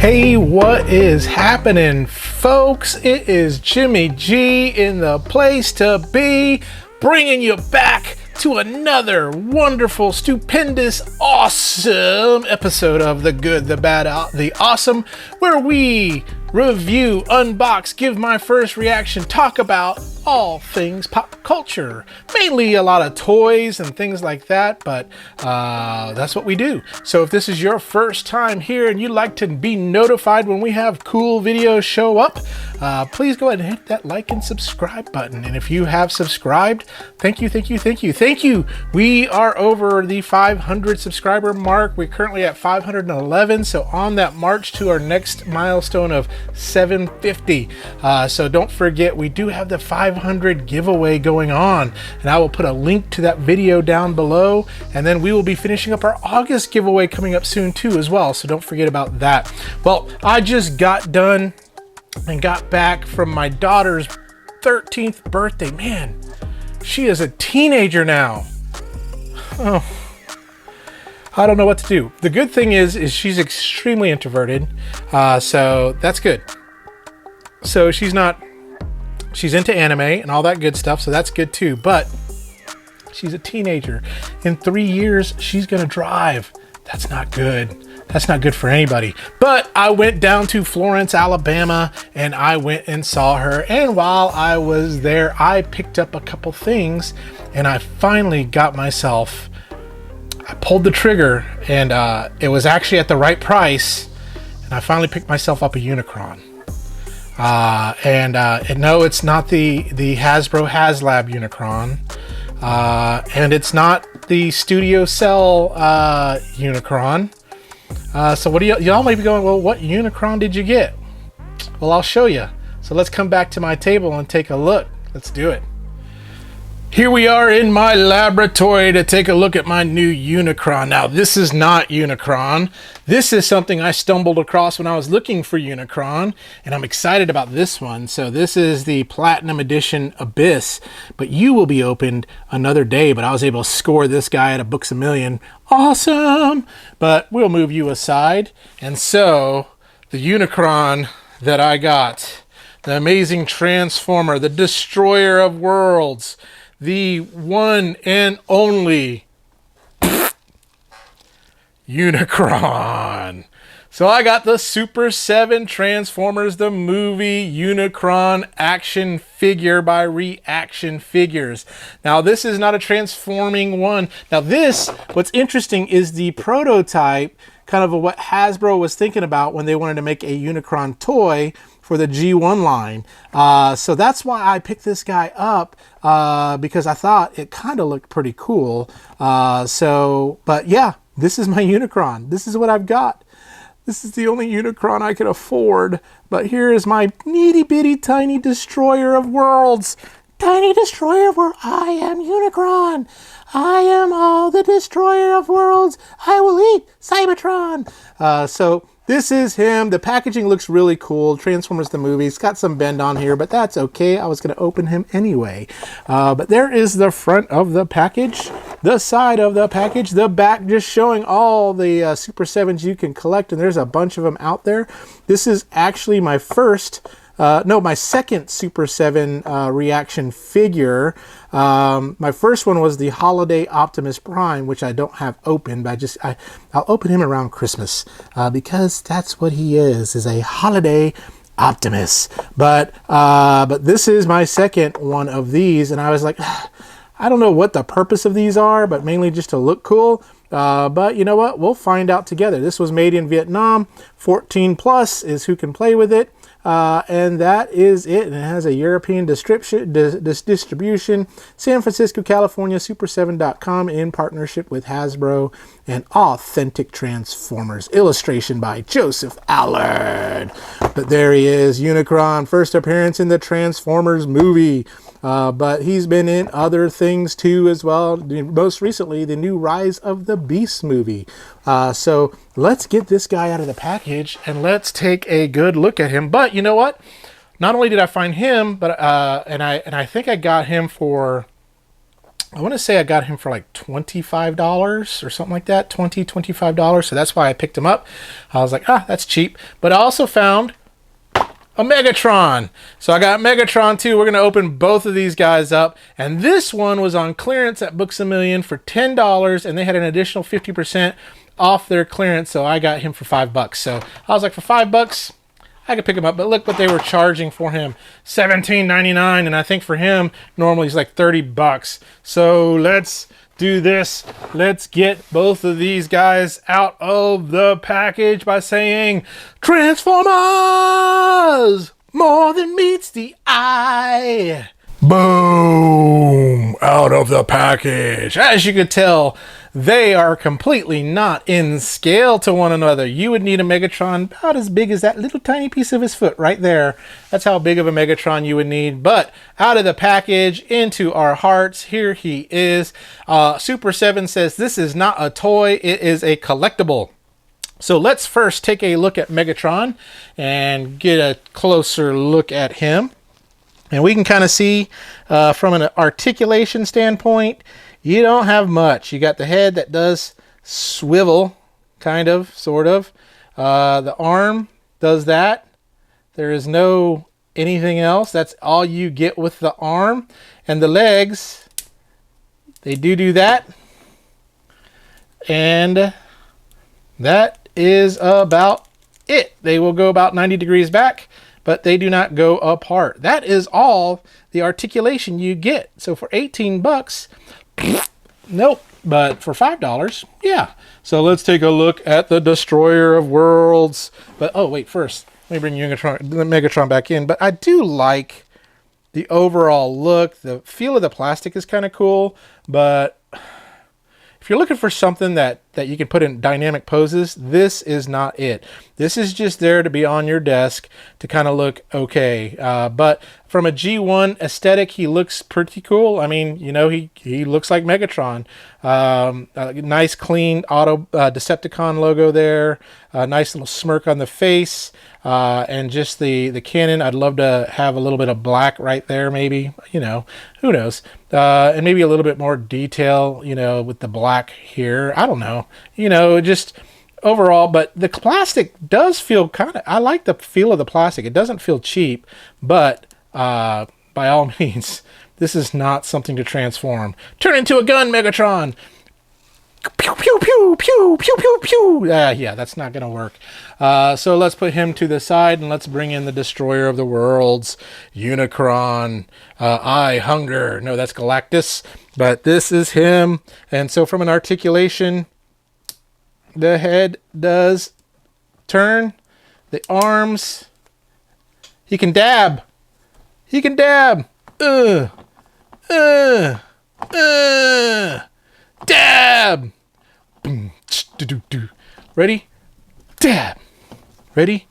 Hey, what is happening, folks? It is Jimmy G in the place to be, bringing you back to another wonderful, stupendous, awesome episode of The Good, the Bad, the Awesome, where we review, unbox, give my first reaction, talk about all things pop culture. Mainly a lot of toys and things like that, but that's what we do. So if this is your first time here and you'd like to be notified when we have cool videos show up, please go ahead and hit that like and subscribe button. And if you have subscribed, thank you. We are over the 500 subscriber mark. We're currently at 511, so on that march to our next milestone of 750. So don't forget, we do have the 500 giveaway going on, and I will put a link to that video down below, and then we will be finishing up our August giveaway coming up soon too as well, so don't forget about that. Well, I just got done and got back from my daughter's 13th birthday. Man, she is a teenager now. Oh, I don't know what to do. The good thing is she's extremely introverted, so that's good. So she's into anime and all that good stuff, so that's good too, but she's a teenager. In 3 years, she's gonna drive. That's not good. That's not good for anybody. But I went down to Florence, Alabama, and I went and saw her, and while I was there, I picked up a couple things, and I finally got myself, I pulled the trigger, and it was actually at the right price, and I finally picked myself up a Unicron. And no, it's not the Hasbro Haslab Unicron, and it's not the Studio Cell Unicron. So what do y'all may be going, well, what Unicron did you get? Well, I'll show you. So let's come back to my table and take a look. Let's do it. Here we are in my laboratory to take a look at my new Unicron. Now, this is not Unicron. This is something I stumbled across when I was looking for Unicron, and I'm excited about this one. So this is the Platinum Edition Abyss, but you will be opened another day, but I was able to score this guy at a Books A Million. Awesome! But we'll move you aside. And so, the Unicron that I got, the amazing Transformer, the Destroyer of Worlds, the one and only Unicron. So I got the Super 7 Transformers the Movie Unicron action figure by Reaction Figures. Now this is not a transforming one. Now this, what's interesting is the prototype, kind of what Hasbro was thinking about when they wanted to make a Unicron toy for the G1 line. So that's why I picked this guy up, because I thought it kind of looked pretty cool. But yeah, this is my Unicron. This is what I've got. This is the only Unicron I could afford. But here is my itty bitty tiny Destroyer of Worlds. Tiny Destroyer of Worlds. I am Unicron. I am all the Destroyer of Worlds. I will eat Cybertron. So this is him. The packaging looks really cool. Transformers the movie. It's got some bend on here, but that's okay. I was going to open him anyway. But there is the front of the package, the side of the package, the back just showing all the Super 7s you can collect, and there's a bunch of them out there. This is actually my my second Super 7 reaction figure. My first one was the Holiday Optimus Prime, which I don't have open, but I'll open him around Christmas, because that's what he is a holiday Optimus. But this is my second one of these, and I was like, I don't know what the purpose of these are, but mainly just to look cool. But you know what? We'll find out together. This was made in Vietnam. 14 plus is who can play with it. And that is it. And it has a European distribution. San Francisco, California, super7.com in partnership with Hasbro and Authentic Transformers. Illustration by Joseph Allard. But there he is, Unicron. First appearance in the Transformers movie. But he's been in other things too as well. Most recently, the new Rise of the Beast movie. So let's get this guy out of the package and let's take a good look at him. But you know what? Not only did I find him, but and I think I got him for I want to say I got him for like $25 or something like that, $25. So that's why I picked him up. I was like, that's cheap. But I also found a Megatron. So I got Megatron too. We're going to open both of these guys up. And this one was on clearance at Books A Million for $10, and they had an additional 50% off their clearance. So I got him for $5. So I was like, for $5, I could pick him up. But look what they were charging for him, $17.99. And I think for him, normally he's like $30. So let's do this. Let's get both of these guys out of the package by saying, Transformers! More than meets the eye. Boom! Out of the package. As you could tell, they are completely not in scale to one another. You would need a Megatron about as big as that little tiny piece of his foot right there. That's how big of a Megatron you would need. But out of the package, into our hearts, here he is. Super 7 says, this is not a toy, it is a collectible. So let's first take a look at Megatron and get a closer look at him. And we can kind of see from an articulation standpoint, you don't have much. You got the head that does swivel, kind of, sort of. The arm does that. There is no anything else. That's all you get with the arm. And the legs, they do that. And that is about it. They will go about 90 degrees back, but they do not go apart. That is all the articulation you get. So for $18, nope. But for $5, yeah. So let's take a look at the Destroyer of Worlds. But oh wait, first let me bring Megatron back in. But I do like the overall look. The feel of the plastic is kind of cool. But if you're looking for something that you can put in dynamic poses, this is not it. This is just there to be on your desk to kind of look okay. But from a G1 aesthetic, he looks pretty cool. I mean, you know, he looks like Megatron. Nice, clean auto Decepticon logo there. Nice little smirk on the face. And just the cannon, I'd love to have a little bit of black right there, maybe. You know, who knows? And maybe a little bit more detail, you know, with the black here. I don't know. You know, just overall, but the plastic does feel kind of, I like the feel of the plastic. It doesn't feel cheap, but by all means, this is not something to transform. Turn into a gun, Megatron! Pew, pew, pew, pew, pew, pew, pew. Yeah, that's not going to work. So let's put him to the side and let's bring in the Destroyer of the Worlds, Unicron. I hunger. No, that's Galactus, but this is him. And so from an articulation, the head does turn. The arms, he can dab. He can dab. Dab. Boom. Ready? Dab. Ready?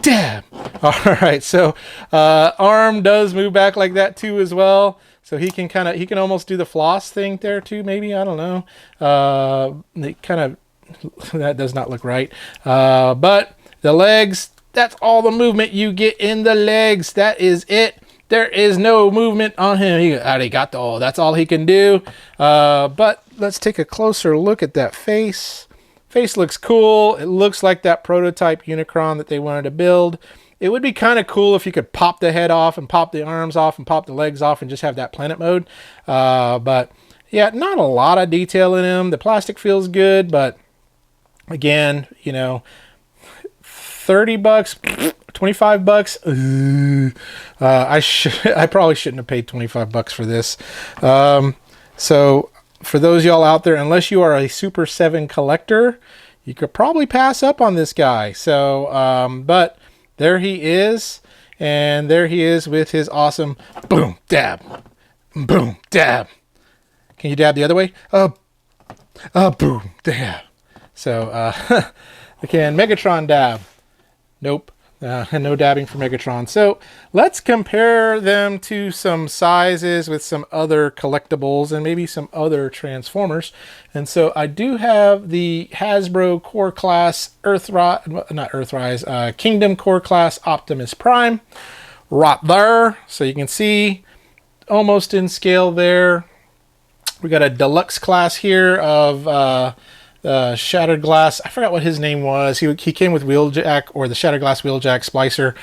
Dab. All right. So arm does move back like that too as well. So he can almost do the floss thing there too. Maybe, I don't know. That does not look right. But the legs, that's all the movement you get in the legs. That is it. There is no movement on him. He already got that's all he can do. But let's take a closer look at that face. Face looks cool. It looks like that prototype Unicron that they wanted to build. It would be kind of cool if you could pop the head off and pop the arms off and pop the legs off and just have that planet mode. But yeah, not a lot of detail in him. The plastic feels good, but again, you know, $30, $25. I probably shouldn't have paid $25 for this. So for those y'all out there, unless you are a Super 7 collector, you could probably pass up on this guy. So, but there he is, and there he is with his awesome boom dab, boom dab. Can you dab the other way? Boom dab. So, again, Megatron dab. Nope. No dabbing for Megatron. So let's compare them to some sizes with some other collectibles and maybe some other Transformers. And so I do have the Hasbro Core Class Kingdom Core Class Optimus Prime right there. So you can see almost in scale there. We got a deluxe class here of Shattered Glass. I forgot what his name was. He came with Wheeljack, or the Shattered Glass Wheeljack Splicer.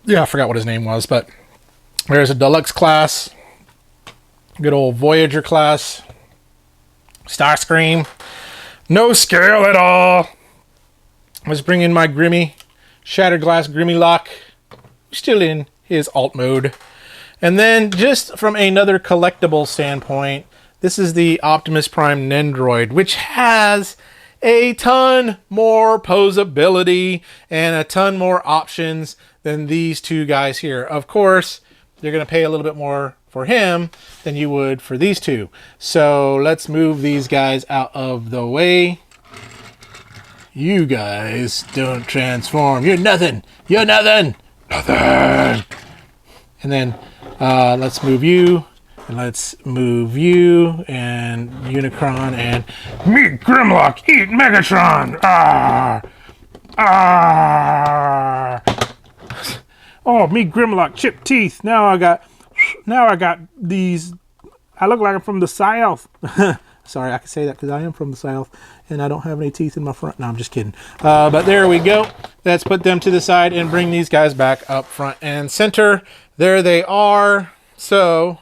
Yeah, I forgot what his name was, but there's a deluxe class. Good old Voyager class. Starscream. No scale at all. Let's bring in my Grimmy. Shattered Glass Grimmy Lock. Still in his alt mode. And then, just from another collectible standpoint, this is the Optimus Prime Nendroid, which has a ton more posability and a ton more options than these two guys here. Of course, you're going to pay a little bit more for him than you would for these two. So let's move these guys out of the way. You guys don't transform. You're nothing. You're nothing. Nothing. And then let's move you. And let's move you and Unicron and meet Grimlock, eat Megatron. Ah, ah. Oh, meet Grimlock, chipped teeth. Now I got these. I look like I'm from the South. Sorry, I can say that because I am from the South and I don't have any teeth in my front. No, I'm just kidding. But there we go. Let's put them to the side and bring these guys back up front and center. There they are. So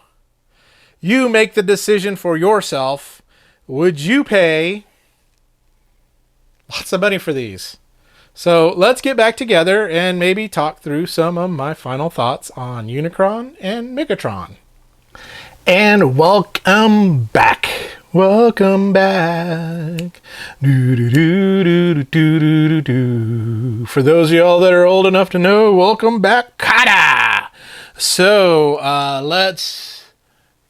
you make the decision for yourself. Would you pay lots of money for these? So let's get back together and maybe talk through some of my final thoughts on Unicron and Megatron. And welcome back. Welcome back. For those of y'all that are old enough to know, welcome back. Kata! So let's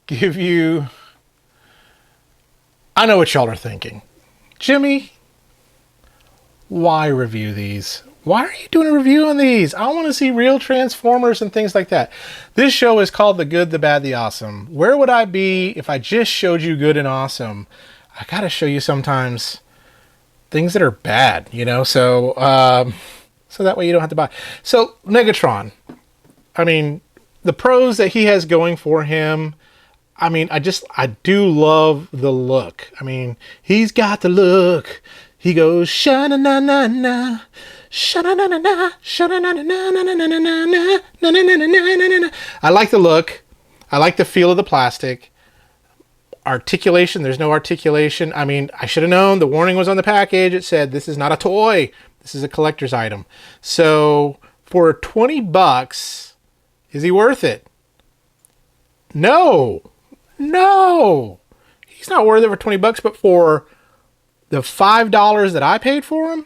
give you... I know what y'all are thinking. Jimmy, why review these? Why are you doing a review on these? I want to see real Transformers and things like that. This show is called The Good, the Bad, the Awesome. Where would I be if I just showed you good and awesome? I got to show you sometimes things that are bad, you know? So that way you don't have to buy. So Megatron, I mean, the pros that he has going for him, I mean, I do love the look. I mean, he's got the look. He goes, sha-na-na-na-na, sha-na-na-na-na, sha-na-na-na-na-na-na-na-na-na-na-na-na-na-na. I like the look. I like the feel of the plastic. Articulation, there's no articulation. I mean, I should have known. The warning was on the package. It said, this is not a toy. This is a collector's item. So for $20, is he worth it? No. No. He's not worth it for $20, but for the $5 that I paid for him,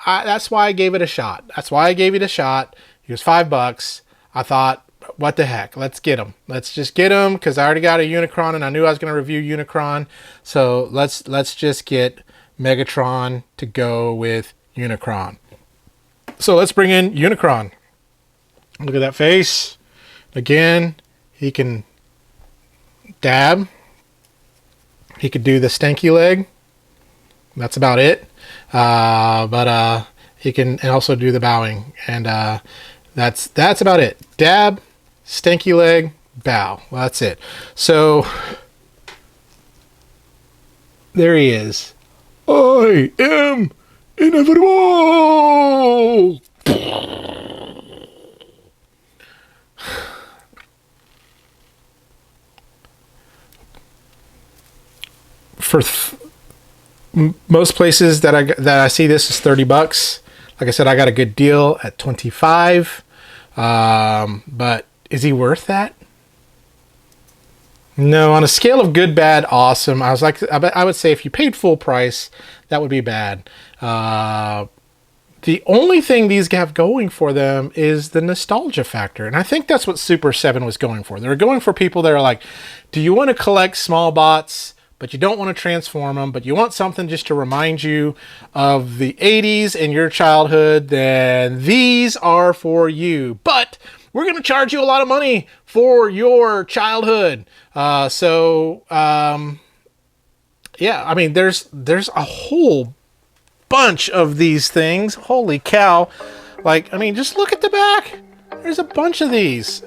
that's why I gave it a shot. That's why I gave it a shot. He was $5. I thought, what the heck? Let's get him. Let's just get him because I already got a Unicron and I knew I was going to review Unicron. So let's just get Megatron to go with Unicron. So let's bring in Unicron. Look at that face. Again, he can dab. He could do the stanky leg. That's about it. But he can also do the bowing. And that's about it. Dab, stanky leg, bow. Well, that's it. So there he is. I am inevitable. For most places that I see this is $30. Like I said, I got a good deal at $25. But is he worth that? No, on a scale of good, bad, awesome, I would say if you paid full price, that would be bad. The only thing these have going for them is the nostalgia factor. And I think that's what Super 7 was going for. They were going for people that are like, do you want to collect small bots, but you don't want to transform them, but you want something just to remind you of the 80s and your childhood, then these are for you. But we're going to charge you a lot of money for your childhood. Yeah, I mean, there's a whole bunch of these things. Holy cow. Like, I mean, just look at the back. There's a bunch of these.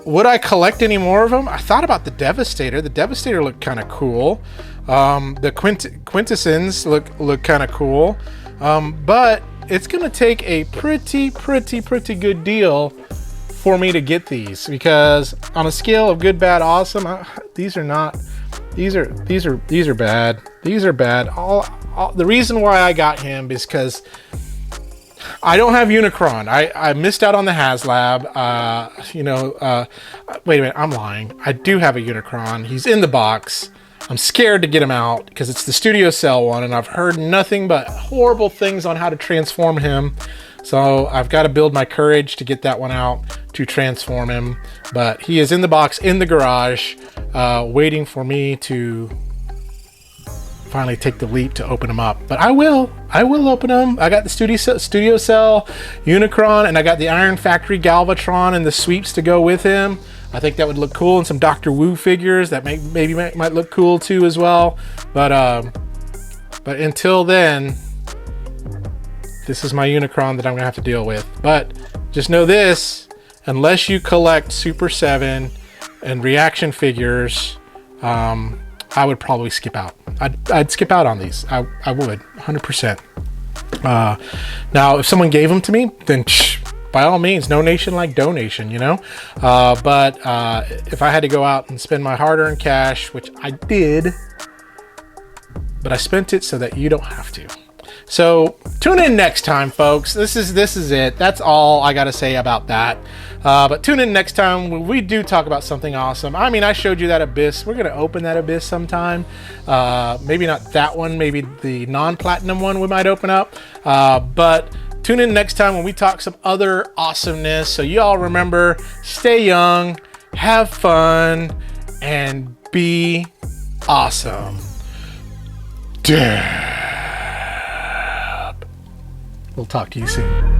Would I collect any more of them? I thought about the Devastator. The Devastator looked kind of cool. The Quintessens look kind of cool. But it's gonna take a pretty good deal for me to get these, because on a scale of good, bad, awesome, these are not. These are bad. These are bad. The reason why I got him is because I don't have Unicron. I missed out on the Haslab. Wait a minute, I'm lying. I do have a Unicron. He's in the box. I'm scared to get him out because it's the Studio Cell one, and I've heard nothing but horrible things on how to transform him. So I've got to build my courage to get that one out to transform him. But he is in the box in the garage, waiting for me to finally take the leap to open them up. But I will open them. I got the Studio Cell Unicron, and I got the Iron Factory Galvatron and the sweeps to go with him. I think that would look cool, and some Doctor Wu figures that maybe might look cool too as well. But until then, this is my Unicron that I'm gonna have to deal with. But just know this: unless you collect Super 7 and reaction figures, I would probably skip out. I'd skip out on these. I would 100%. Now, if someone gave them to me, then by all means, no nation like donation, you know. But if I had to go out and spend my hard-earned cash, which I did, but I spent it so that you don't have to. So tune in next time, folks. This is it. That's all I got to say about that. But tune in next time when we do talk about something awesome. I mean, I showed you that Abyss. We're going to open that Abyss sometime. Maybe not that one. Maybe the non-platinum one we might open up. But tune in next time when we talk some other awesomeness. So you all remember, stay young, have fun, and be awesome. We'll talk to you soon.